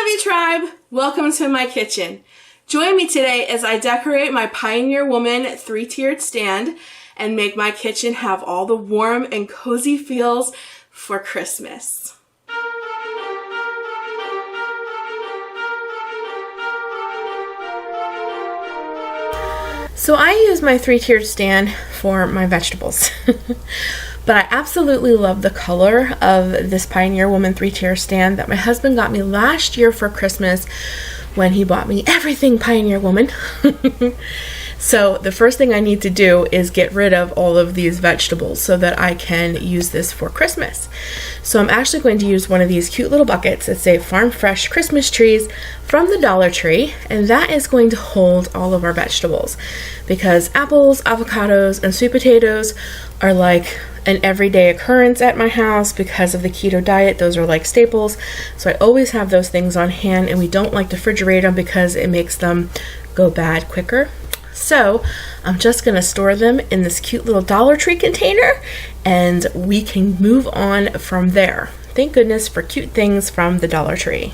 Lovie Tribe! Welcome to my kitchen. Join me today as I decorate my Pioneer Woman 3-tiered stand and make my kitchen have all the warm and cozy feels for Christmas. So I use my 3-tiered stand for my vegetables. But I absolutely love the color of this Pioneer Woman 3-tier stand that my husband got me last year for Christmas when he bought me everything Pioneer Woman. So the first thing I need to do is get rid of all of these vegetables so that I can use this for Christmas. So I'm actually going to use one of these cute little buckets that say Farm Fresh Christmas Trees from the Dollar Tree, and that is going to hold all of our vegetables because apples, avocados, and sweet potatoes are like an everyday occurrence at my house because of the keto diet. Those are like staples. So I always have those things on hand, and we don't like to refrigerate them because it makes them go bad quicker. So I'm just going to store them in this cute little Dollar Tree container and we can move on from there. Thank goodness for cute things from the Dollar Tree.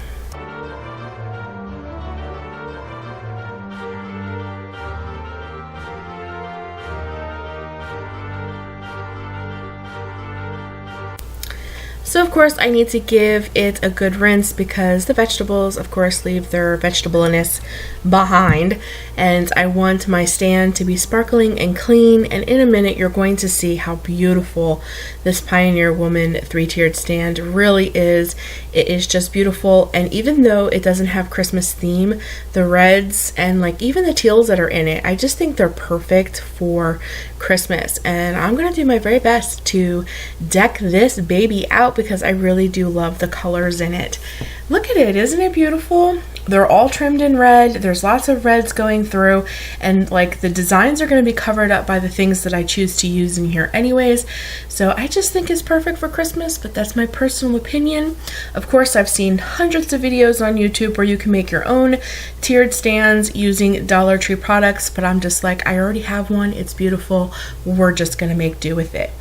So of course I need to give it a good rinse because the vegetables of course leave their vegetableness behind, and I want my stand to be sparkling and clean, and in a minute you're going to see how beautiful this Pioneer Woman 3-tiered stand really is. It is just beautiful, and even though it doesn't have Christmas theme, the reds and like even the teals that are in it, I just think they're perfect for Christmas, and I'm gonna do my very best to deck this baby out because I really do love the colors in it. Look at it, isn't it beautiful? They're all trimmed in red. There's lots of reds going through, and like the designs are going to be covered up by the things that I choose to use in here anyways. So I just think it's perfect for Christmas, but that's my personal opinion. Of course, I've seen hundreds of videos on YouTube where you can make your own tiered stands using Dollar Tree products, but I'm just like, I already have one. It's beautiful. We're just going to make do with it.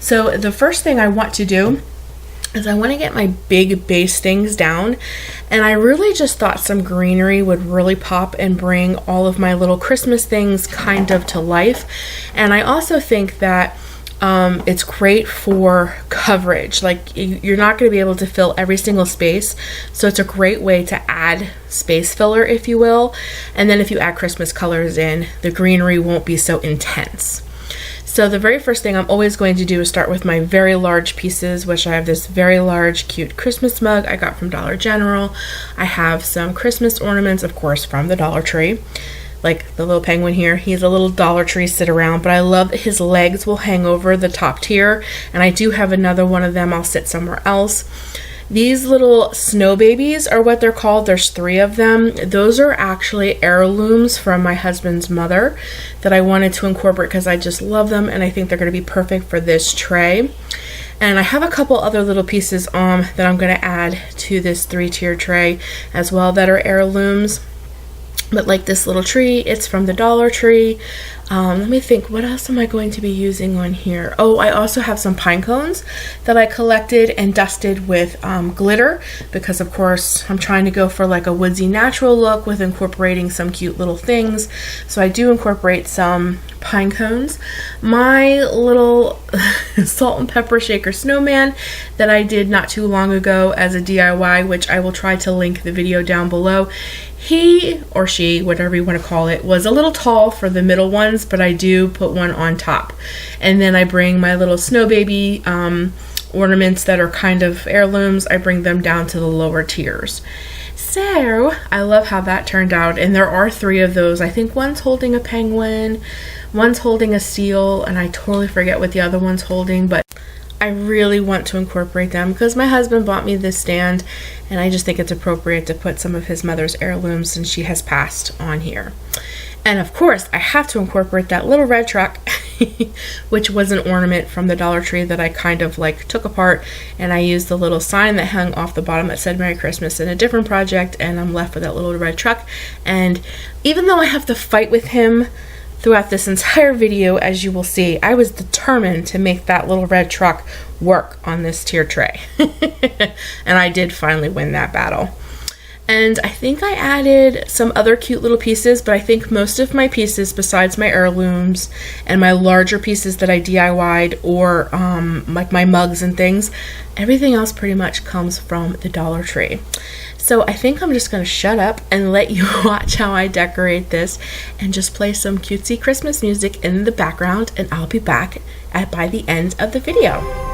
So the first thing I want to do is I want to get my big base things down, and I really just thought some greenery would really pop and bring all of my little Christmas things kind of to life. And I also think that it's great for coverage. Like you're not going to be able to fill every single space, so it's a great way to add space filler, if you will. And then if you add Christmas colors in, the greenery won't be so intense. So the very first thing I'm always going to do is start with my very large pieces, which I have this very large cute Christmas mug I got from Dollar General. I have some Christmas ornaments, of course, from the Dollar Tree. Like the little penguin here, he's a little Dollar Tree sit around, but I love that his legs will hang over the top tier, and I do have another one of them. I'll sit somewhere else. These little snow babies are what they're called. There's 3 of them. Those are actually heirlooms from my husband's mother that I wanted to incorporate because I just love them, and I think they're going to be perfect for this tray. And I have a couple other little pieces that I'm going to add to this 3-tier tray as well that are heirlooms. But like this little tree, it's from the Dollar Tree. Let me think, what else am I going to be using on here? Oh, I also have some pine cones that I collected and dusted with glitter because of course I'm trying to go for like a woodsy natural look with incorporating some cute little things. So I do incorporate some pine cones. My little salt and pepper shaker snowman that I did not too long ago as a DIY, which I will try to link the video down below. He or she, whatever you want to call it, was a little tall for the middle ones, but I do put one on top. And then I bring my little snow baby ornaments that are kind of heirlooms, I bring them down to the lower tiers. So I love how that turned out, and there are 3 of those. I think one's holding a penguin, one's holding a seal, and I totally forget what the other one's holding, but I really want to incorporate them because my husband bought me this stand, and I just think it's appropriate to put some of his mother's heirlooms since she has passed on here. And of course, I have to incorporate that little red truck, which was an ornament from the Dollar Tree that I kind of like took apart, and I used the little sign that hung off the bottom that said Merry Christmas in a different project, and I'm left with that little red truck. And even though I have to fight with him throughout this entire video, as you will see, I was determined to make that little red truck work on this tier tray. And I did finally win that battle. And I think I added some other cute little pieces, but I think most of my pieces, besides my heirlooms and my larger pieces that I DIY'd, or like my mugs and things, everything else pretty much comes from the Dollar Tree. So I think I'm just going to shut up and let you watch how I decorate this and just play some cutesy Christmas music in the background, and I'll be back by the end of the video.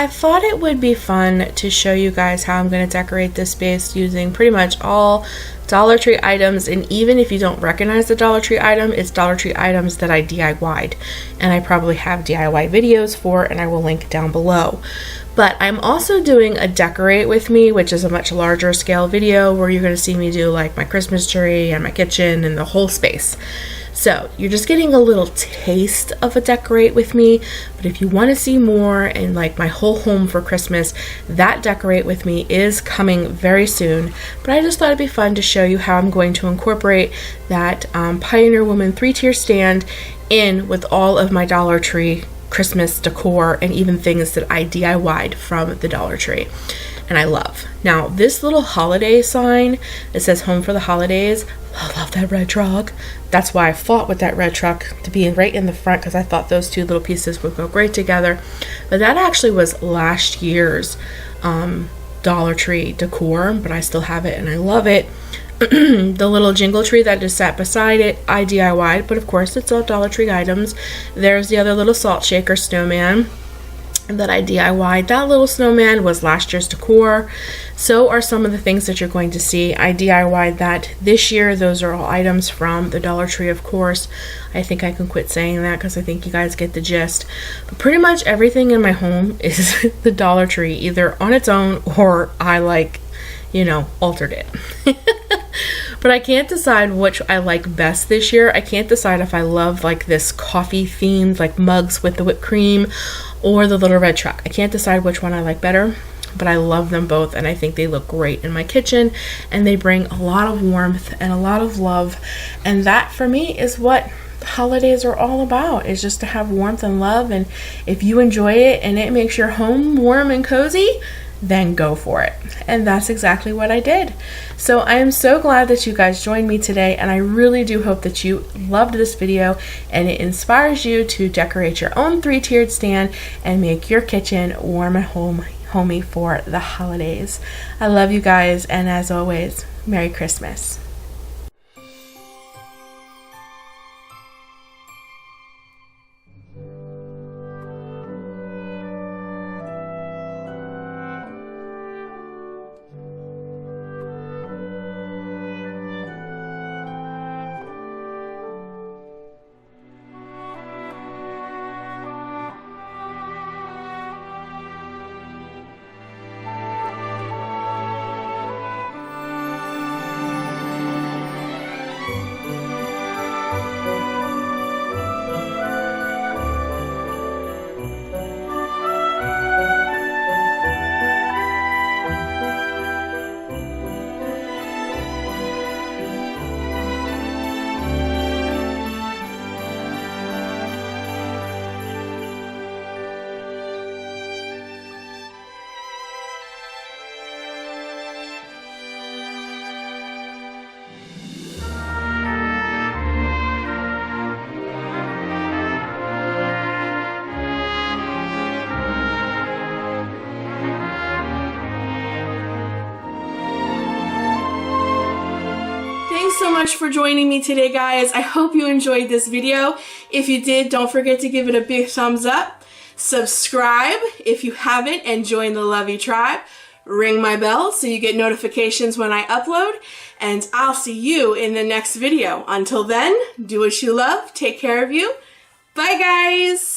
I thought it would be fun to show you guys how I'm going to decorate this space using pretty much all Dollar Tree items, and even if you don't recognize the Dollar Tree item, it's Dollar Tree items that I DIY'd, and I probably have DIY videos for, and I will link down below. But I'm also doing a decorate with me, which is a much larger scale video where you're going to see me do like my Christmas tree and my kitchen and the whole space. So you're just getting a little taste of a decorate with me, but if you want to see more and like my whole home for Christmas, that decorate with me is coming very soon. But I just thought it'd be fun to show you how I'm going to incorporate that Pioneer Woman 3-tier stand in with all of my Dollar Tree Christmas decor and even things that I DIY'd from the Dollar Tree and I love. Now this little holiday sign that says home for the holidays, I love that red truck. That's why I fought with that red truck to be right in the front, because I thought those two little pieces would go great together. But that actually was last year's Dollar Tree decor, but I still have it and I love it. The little jingle tree that just sat beside it, I DIY'd, but of course it's all Dollar Tree items. There's the other little salt shaker snowman that I DIY'd. That little snowman was last year's decor. So are some of the things that you're going to see. I DIY'd that this year. Those are all items from the Dollar Tree, of course. I think I can quit saying that because I think you guys get the gist. But pretty much everything in my home is the Dollar Tree, either on its own or I altered it. But I can't decide which I like best this year. I can't decide if I love like this coffee themed like mugs with the whipped cream or the little red truck. I can't decide which one I like better, but I love them both and I think they look great in my kitchen and they bring a lot of warmth and a lot of love, and that for me is what holidays are all about, is just to have warmth and love. And if you enjoy it and it makes your home warm and cozy, then go for it. And that's exactly what I did. So I am so glad that you guys joined me today, and I really do hope that you loved this video and it inspires you to decorate your own 3-tiered stand and make your kitchen warm and homey for the holidays. I love you guys, and as always, Merry Christmas. So much for joining me today, guys. I hope you enjoyed this video. If you did, don't forget to give it a big thumbs up. Subscribe if you haven't, and join the Lovie tribe. Ring my bell so you get notifications when I upload, and I'll see you in the next video. Until then, do what you love. Take care of you. Bye, guys.